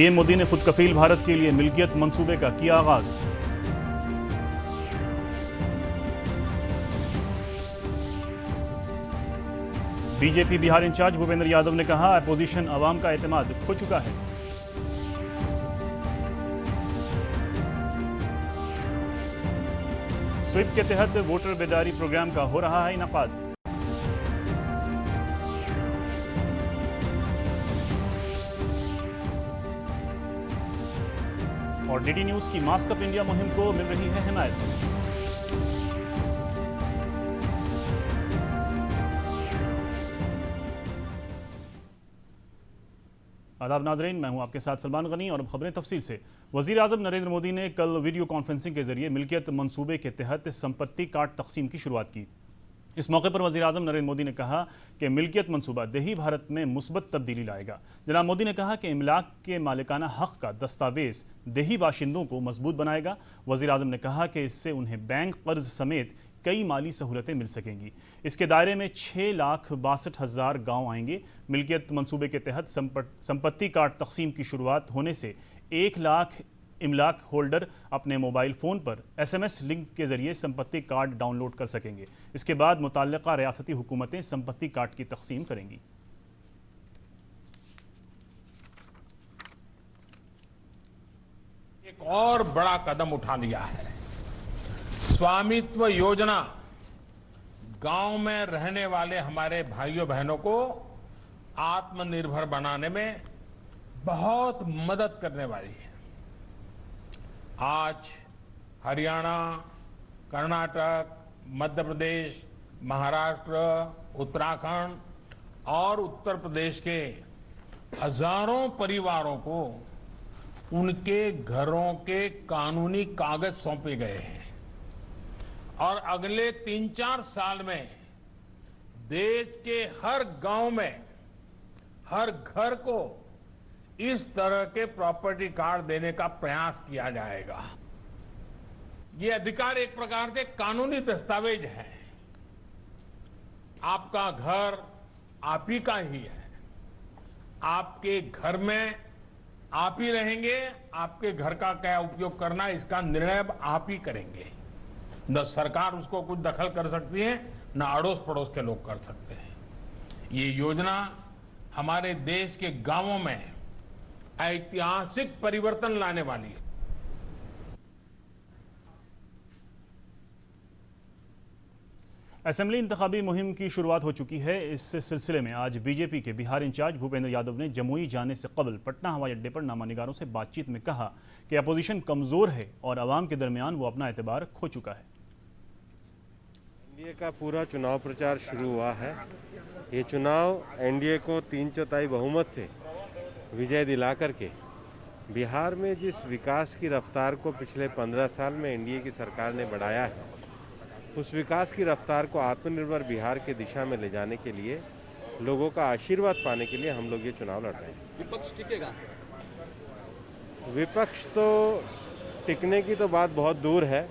PM Modi ने खुद कफील भारत के लिए मिल्कियत मंसूबे का किया आगाज। बीजेपी बिहार इंचार्ज भूपेंद्र यादव ने कहा, अपोजिशन अवाम का एतमाद खो चुका है। स्वीप के तहत वोटर बेदारी प्रोग्राम का हो रहा है इनकाद। और डीडी न्यूज की मास्क अप इंडिया मुहिम को मिल रही है हिमायत। आदाब नाजरीन, मैं हूं आपके साथ सलमान गनी और अब खबरें तफसील से। वजीर आजम नरेंद्र मोदी ने कल वीडियो कॉन्फ्रेंसिंग के जरिए मिल्कियत मंसूबे के तहत संपत्ति कार्ड तकसीम की शुरुआत की। इस मौके पर वजीर आजम नरेंद्र मोदी ने कहा कि मिल्कियत मंसूबा देही भारत में मुस्बत तब्दीली लाएगा। जनाब मोदी ने कहा कि इमलाक के मालिकाना हक का दस्तावेज देही बाशिंदों को मजबूत बनाएगा। वजीर आजम ने कहा कि इससे उन्हें बैंक कर्ज समेत कई माली सहूलतें मिल सकेंगी। इसके दायरे में 6,62,000 गांव आएंगे। मिल्कियत मंसूबे के तहत संपत्ति कार्ड तकसीम की शुरुआत होने से 1 लाख इमलाक होल्डर अपने मोबाइल फ़ोन पर SMS लिंक के जरिए संपत्ति कार्ड डाउनलोड कर सकेंगे। इसके बाद मुतल्लिका रियासती हुकूमतें संपत्ति कार्ड की तकसीम करेंगी। एक और बड़ा कदम उठा लिया है। स्वामित्व योजना गांव में रहने वाले हमारे भाइयों बहनों को आत्मनिर्भर बनाने में बहुत मदद करने वाली है। आज हरियाणा, कर्नाटक, मध्य प्रदेश, महाराष्ट्र, उत्तराखंड और उत्तर प्रदेश के हजारों परिवारों को उनके घरों के कानूनी कागज सौंपे गए हैं और अगले 3-4 साल में देश के हर गांव में हर घर को इस तरह के प्रॉपर्टी कार्ड देने का प्रयास किया जाएगा। ये अधिकार एक प्रकार से कानूनी दस्तावेज है। आपका घर आप ही का ही है। आपके घर में आप ही रहेंगे। आपके घर का क्या उपयोग करना है इसका निर्णय अब आप ही करेंगे। न सरकार उसको कुछ दखल कर सकती है, न अड़ोस पड़ोस के लोग कर सकते हैं। ये योजना हमारे देश के गांवों में ऐतिहासिक परिवर्तन लाने वाली है। असेंबली इंतखाबी मुहिम की शुरुआत हो चुकी है। इस सिलसिले में आज बीजेपी के बिहार इंचार्ज भूपेंद्र यादव ने जमुई जाने से कबल पटना हवाई अड्डे पर नामानिगारों से बातचीत में कहा कि अपोजिशन कमजोर है और आवाम के दरमियान वो अपना एतबार खो चुका है। एनडीए का पूरा चुनाव प्रचार शुरू हुआ है। ये चुनाव एनडीए को 3/4 बहुमत से विजय दिला करके बिहार में जिस विकास की रफ्तार को पिछले 15 साल में एनडीए की सरकार ने बढ़ाया है, उस विकास की रफ्तार को आत्मनिर्भर बिहार के दिशा में ले जाने के लिए, लोगों का आशीर्वाद पाने के लिए हम लोग ये चुनाव लड़ रहे हैं। विपक्ष टिकेगा? विपक्ष तो टिकने की तो बात बहुत दूर है।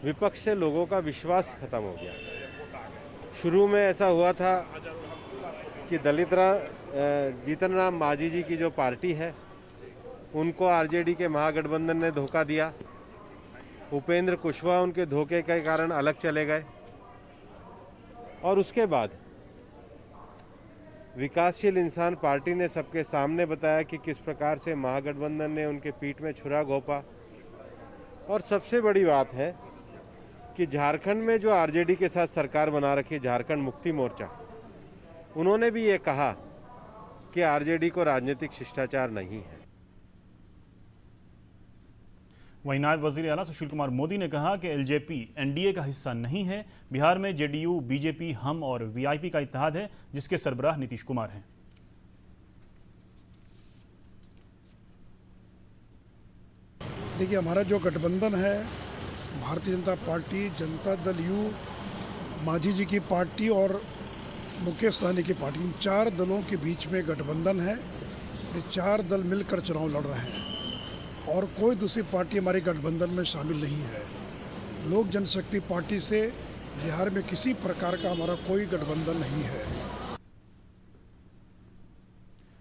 विपक्ष से लोगों का विश्वास खत्म हो गया। शुरू में ऐसा हुआ था कि जीतन राम मांझी जी की जो पार्टी है, उनको आरजेडी के महागठबंधन ने धोखा दिया। उपेंद्र कुशवाहा उनके धोखे के कारण अलग चले गए और उसके बाद विकासशील इंसान पार्टी ने सबके सामने बताया कि किस प्रकार से महागठबंधन ने उनके पीठ में छुरा घोंपा। और सबसे बड़ी बात है कि झारखंड में जो आरजेडी के साथ सरकार बना रखी है, झारखंड मुक्ति मोर्चा, उन्होंने भी ये कहा कि आरजेडी को राजनीतिक शिष्टाचार नहीं है। वहीं नायब वजीर आला सुशील कुमार मोदी ने कहा कि एलजेपी एनडीए का हिस्सा नहीं है। बिहार में जेडीयू, बीजेपी, हम और वीआईपी का इत्तेहाद है, जिसके सरबराह नीतीश कुमार हैं। देखिए, हमारा जो गठबंधन है, भारतीय जनता पार्टी, जनता दल यू, मांझी जी की पार्टी और मुकेश सहनी की पार्टी, इन 4 दलों के बीच में गठबंधन है। ये 4 दल मिलकर चुनाव लड़ रहे हैं और कोई दूसरी पार्टी हमारे गठबंधन में शामिल नहीं है। लोक जनशक्ति पार्टी से बिहार में किसी प्रकार का हमारा कोई गठबंधन नहीं है।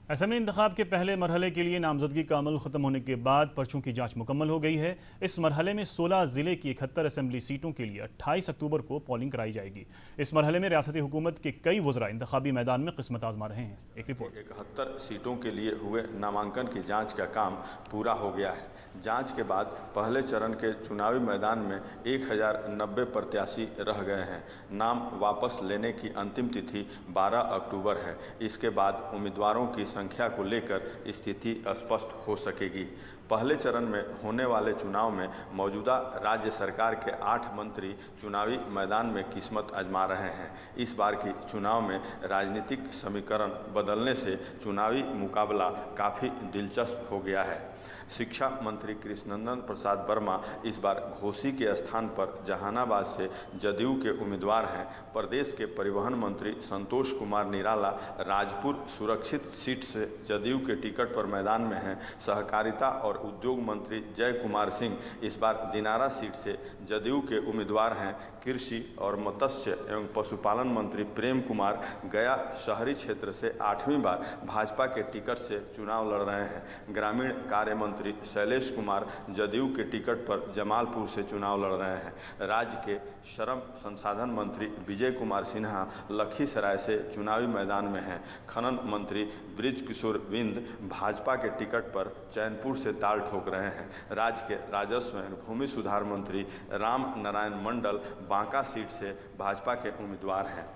असम इंतखाब के पहले मरहले के लिए नामजदगी का अमल खत्म होने के बाद पर्चों की जांच मुकम्मल हो गई है। इस मरहले में 16 जिले की 71 असेंबली सीटों के लिए 28 अक्टूबर को पोलिंग कराई जाएगी। इस मरहले में रियासती हुकूमत के कई वज़रा इंतखाबी मैदान में किस्मत आजमा रहे हैं। एक रिपोर्ट। 71 सीटों के लिए हुए नामांकन की जांच का काम पूरा हो गया है। जांच के बाद पहले चरण के चुनावी मैदान में 1090 प्रत्याशी रह गए हैं। नाम वापस लेने की अंतिम तिथि 12 अक्टूबर है। इसके बाद उम्मीदवारों की संख्या को लेकर स्थिति स्पष्ट हो सकेगी। पहले चरण में होने वाले चुनाव में मौजूदा राज्य सरकार के 8 मंत्री चुनावी मैदान में किस्मत आजमा रहे हैं। इस बार की चुनाव में राजनीतिक समीकरण बदलने से चुनावी मुकाबला काफ़ी दिलचस्प हो गया है। शिक्षा मंत्री कृष्णनंदन प्रसाद वर्मा इस बार घोसी के स्थान पर जहानाबाद से जदयू के उम्मीदवार हैं। प्रदेश के परिवहन मंत्री संतोष कुमार निराला राजपुर सुरक्षित सीट से जदयू के टिकट पर मैदान में हैं। सहकारिता और उद्योग मंत्री जय कुमार सिंह इस बार दिनारा सीट से जदयू के उम्मीदवार हैं। कृषि और मत्स्य एवं पशुपालन मंत्री प्रेम कुमार गया शहरी क्षेत्र से 8वीं बार भाजपा के टिकट से चुनाव लड़ रहे हैं। ग्रामीण कार्य मंत्री शैलेश कुमार जदयू के टिकट पर जमालपुर से चुनाव लड़ रहे हैं। राज्य के श्रम संसाधन मंत्री विजय कुमार सिन्हा लखीसराय से चुनावी मैदान में हैं। खनन मंत्री ब्रिज किशोर बिंद भाजपा के टिकट पर चैनपुर से ताल ठोक रहे हैं। राज्य के राजस्व एवं भूमि सुधार मंत्री राम नारायण मंडल बांका सीट से भाजपा के उम्मीदवार हैं।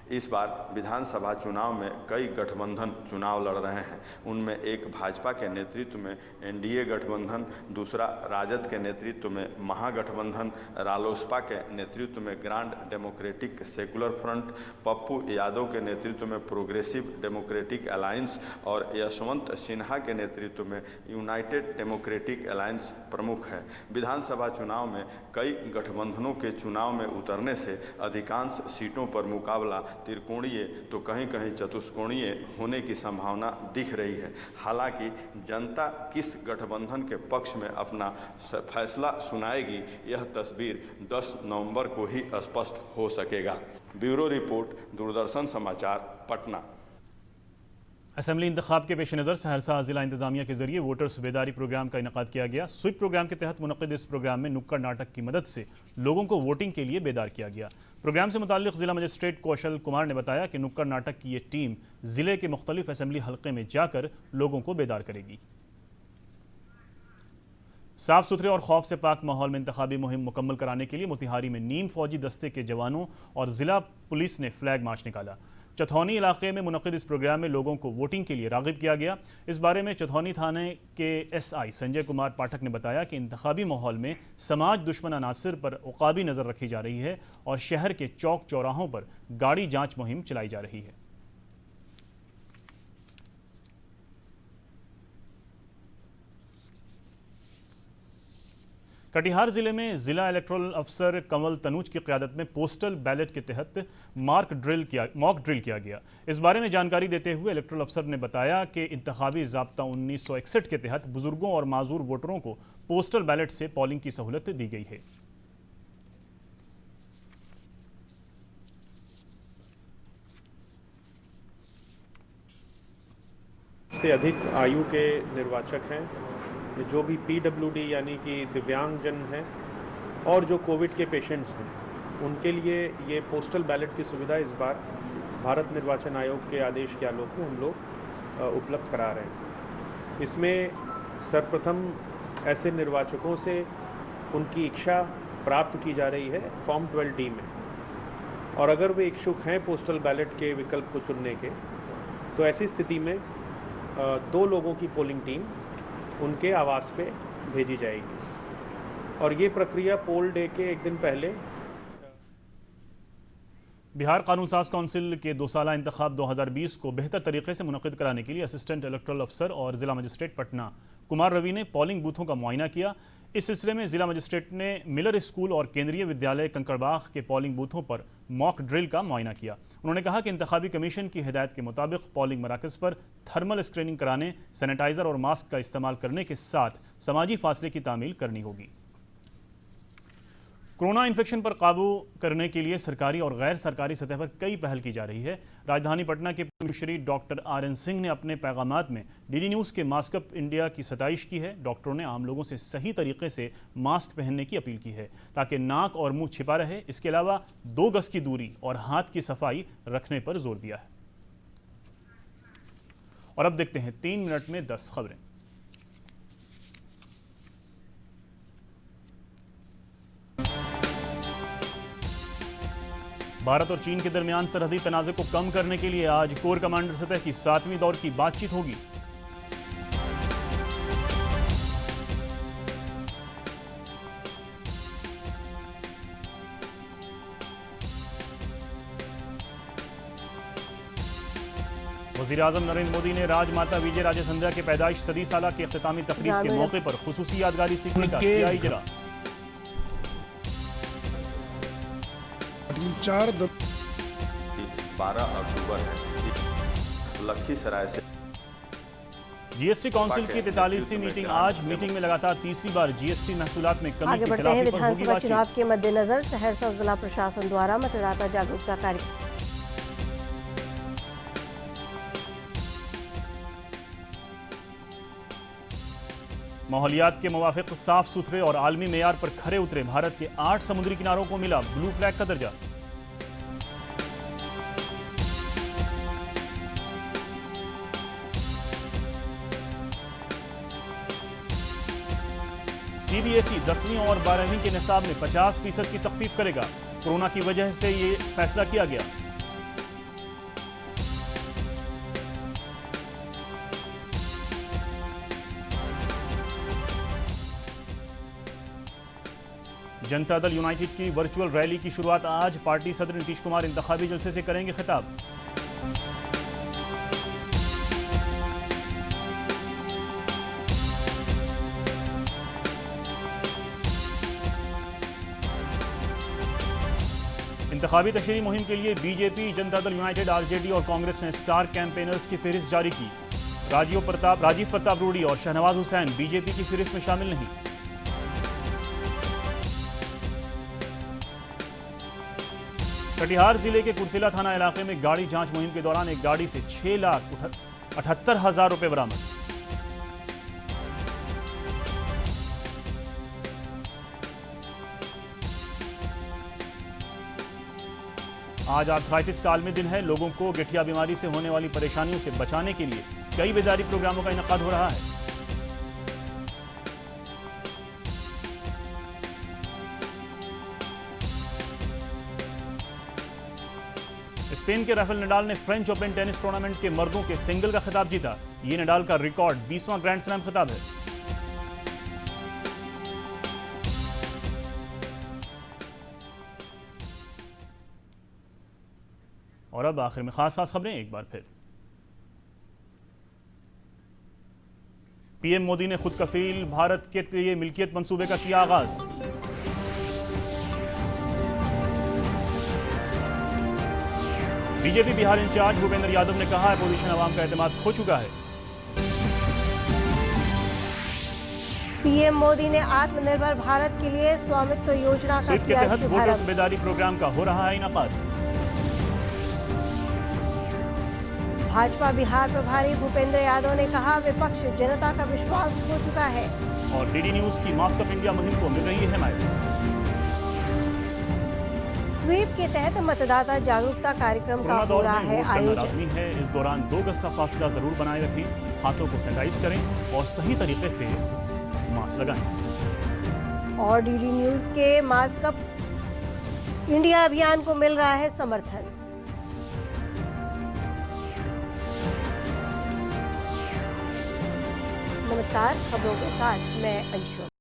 इस बार विधानसभा चुनाव में कई गठबंधन चुनाव लड़ रहे हैं। उनमें एक भाजपा के नेतृत्व में एनडीए गठबंधन, दूसरा राजद के नेतृत्व में महागठबंधन, रालोसपा के नेतृत्व में grand democratic secular front, Pappu Yadav के नेतृत्व में प्रोग्रेसिव डेमोक्रेटिक अलायंस और यशवंत सिन्हा के नेतृत्व में यूनाइटेड डेमोक्रेटिक अलायंस प्रमुख है। विधानसभा चुनाव में कई गठबंधनों के चुनाव में उतरने से अधिकांश सीटों पर मुकाबला त्रिकोणीय तो कहीं कहीं चतुष्कोणीय होने की संभावना दिख रही है। हालांकि जनता किस गठबंधन के पक्ष में अपना फैसला सुनाएगी, यह तस्वीर 10 नवंबर को ही स्पष्ट हो सकेगा। ब्यूरो रिपोर्ट, दूरदर्शन समाचार, पटना। असेंबली इंतखाब के पेश नज़र सहरसा जिला इंतजामिया के जरिए वोटर्स बेदारी प्रोग्राम का इनेकाद किया गया। स्वीप प्रोग्राम के तहत मुनक्किद इस प्रोग्राम में नुक्कड़ नाटक की मदद से लोगों को वोटिंग के लिए बेदार किया गया। प्रोग्राम से मुताल्लिक जिला मजिस्ट्रेट कौशल कुमार ने बताया कि नुक्कड़ नाटक की ये टीम जिले के मुख्तलिफ असेंबली हल्के में जाकर लोगों को बेदार करेगी। साफ सुथरे और खौफ से पाक माहौल में इंतखाबी मुहिम मुकम्मल कराने के लिए मोतिहारी में नीम फौजी दस्ते के जवानों और जिला पुलिस ने फ्लैग मार्च निकाला। चथौनी इलाके में मुनक्किद इस प्रोग्राम में लोगों को वोटिंग के लिए राग़िब किया गया। इस बारे में चथौनी थाने के एसआई संजय कुमार पाठक ने बताया कि इंतखाबी माहौल में समाज दुश्मन अनासिर पर उकाबी नज़र रखी जा रही है और शहर के चौक चौराहों पर गाड़ी जांच मुहिम चलाई जा रही है। कटिहार जिले में जिला इलेक्टोरल अफसर कंवल तनूज की क़यादत में पोस्टल बैलेट के तहत मॉक ड्रिल किया गया। इस बारे में जानकारी देते हुए इलेक्टोरल अफसर ने बताया कि इंतखाबी ज़ाब्ता 1961 के तहत बुजुर्गों और माजूर वोटरों को पोस्टल बैलेट से पोलिंग की सहूलत दी गई है। से अधिक आयु के निर्वाचक हैं, जो भी पीडब्ल्यूडी यानी कि दिव्यांगजन हैं और जो कोविड के पेशेंट्स हैं, उनके लिए ये पोस्टल बैलेट की सुविधा इस बार भारत निर्वाचन आयोग के आदेश के आलोक में हम लोग उपलब्ध करा रहे हैं। इसमें सर्वप्रथम ऐसे निर्वाचकों से उनकी इच्छा प्राप्त की जा रही है फॉर्म 12D में, और अगर वे इच्छुक हैं पोस्टल बैलेट के विकल्प को चुनने के, तो ऐसी स्थिति में 2 लोगों की पोलिंग टीम उनके आवास पे भेजी जाएगी और ये प्रक्रिया पोल डे के एक दिन पहले। बिहार कानून साज काउंसिल के 2 साला इंतखाब 2020 को बेहतर तरीके से मुनक्किद कराने के लिए असिस्टेंट इलेक्टोरल अफसर और जिला मजिस्ट्रेट पटना कुमार रवि ने पोलिंग बूथों का मुआयना किया। इस सिलसिले में जिला मजिस्ट्रेट ने मिलर स्कूल और केंद्रीय विद्यालय कंकड़बाग के पोलिंग बूथों पर मॉक ड्रिल का मुआयना किया। उन्होंने कहा कि इंतखाबी कमीशन की हिदायत के मुताबिक पोलिंग मराकज़ पर थर्मल स्क्रीनिंग कराने, सैनिटाइज़र और मास्क का इस्तेमाल करने के साथ समाजी फासले की तामील करनी होगी। कोरोना इन्फेक्शन पर काबू करने के लिए सरकारी और गैर सरकारी सतह पर कई पहल की जा रही है। राजधानी पटना के श्री डॉक्टर RN सिंह ने अपने पैगामात में DD न्यूज़ के मास्क अप इंडिया की सताइश की है। डॉक्टरों ने आम लोगों से सही तरीके से मास्क पहनने की अपील की है ताकि नाक और मुंह छिपा रहे। इसके अलावा 2 गज की दूरी और हाथ की सफाई रखने पर जोर दिया है। और अब देखते हैं 3 मिनट में 10 खबरें। भारत और चीन के दरमियान सरहदी तनाज़े को कम करने के लिए आज कोर कमांडर सतह की 7वीं दौर की बातचीत होगी। वज़ीर-ए-आज़म नरेंद्र मोदी ने राजमाता विजय राजे सिंधिया के पैदाइश सदी साला के इख्तितामी तकरीब के मौके पर खुसूसी यादगारी सीखने का किया इजरा। 12 अक्टूबर है। लखीसराय से GST काउंसिल की 43वीं मीटिंग आज। मीटिंग में लगातार तीसरी बार GST महसूलात में कमी आगे के बढ़ते हैं। खिलाफ पर होगी विधानसभा बातचीत। चुनाव के मद्देनजर सहरसा जिला प्रशासन द्वारा मतदाता जागरूकता कार्यक्रम। माहौलियात के मुवाफिक साफ सुथरे और आलमी मेयार पर खरे उतरे भारत के 8 समुद्री किनारों को मिला ब्लू फ्लैग का दर्जा। CBSE 10वीं और 12वीं के निसाब में 50% की तखफीफ करेगा। कोरोना की वजह से ये फैसला किया गया। जनता दल यूनाइटेड की वर्चुअल रैली की शुरुआत आज। पार्टी सदर नीतीश कुमार इंतखाबी जलसे से करेंगे खिताब। इंतखाबी तशरीह मुहिम के लिए BJP, Janata Dal United, RJD और कांग्रेस ने स्टार कैंपेनर्स की फहरिस्त जारी की। राजीव प्रताप रूडी और शहनवाज हुसैन बीजेपी की फहरिस्त में शामिल नहीं। कटिहार जिले के कुर्सेला थाना इलाके में गाड़ी जांच मुहिम के दौरान एक गाड़ी से 6,78,000 रुपए बरामद। आज आर्थराइटिस का आलमी दिन है। लोगों को गठिया बीमारी से होने वाली परेशानियों से बचाने के लिए कई बेदारी प्रोग्रामों का इनेकाद हो रहा है। स्पेन के राफेल नडाल ने फ्रेंच ओपन टेनिस टूर्नामेंट के मर्दों के सिंगल का खिताब जीता। ये नडाल का रिकॉर्ड 20वां ग्रैंड स्लैम खिताब है। और अब आखिर में खास खबरें एक बार फिर। पीएम मोदी ने खुद कफील भारत के लिए मिल्कियत मंसूबे का किया आगाज। बीजेपी बिहार इंचार्ज भूपेंद्र यादव ने कहा अपोजिशन अवाम का एतमाद खो चुका है। पीएम मोदी ने आत्मनिर्भर भारत के लिए स्वामित्व योजना का स्वीप के किया तहत वोटर्स शुभारंभ। बेदारी प्रोग्राम का हो रहा है इनेकाद। भाजपा बिहार प्रभारी भूपेंद्र यादव ने कहा विपक्ष जनता का विश्वास खो चुका है। और DD न्यूज की मास्क अप इंडिया मुहिम को मिल रही है हिमायत। स्वीप के तहत मतदाता जागरूकता कार्यक्रम का कोरोना हो दौर रहा में है वोट करना आयोजन। लाजमी है। इस दौरान 2 गज का फासला जरूर बनाए रखें, हाथों को सैनिटाइज करें और सही तरीके से मास्क लगाएं। और DD न्यूज के मास्क अप इंडिया अभियान को मिल रहा है समर्थन। नमस्कार, खबरों के साथ मैं अंशु।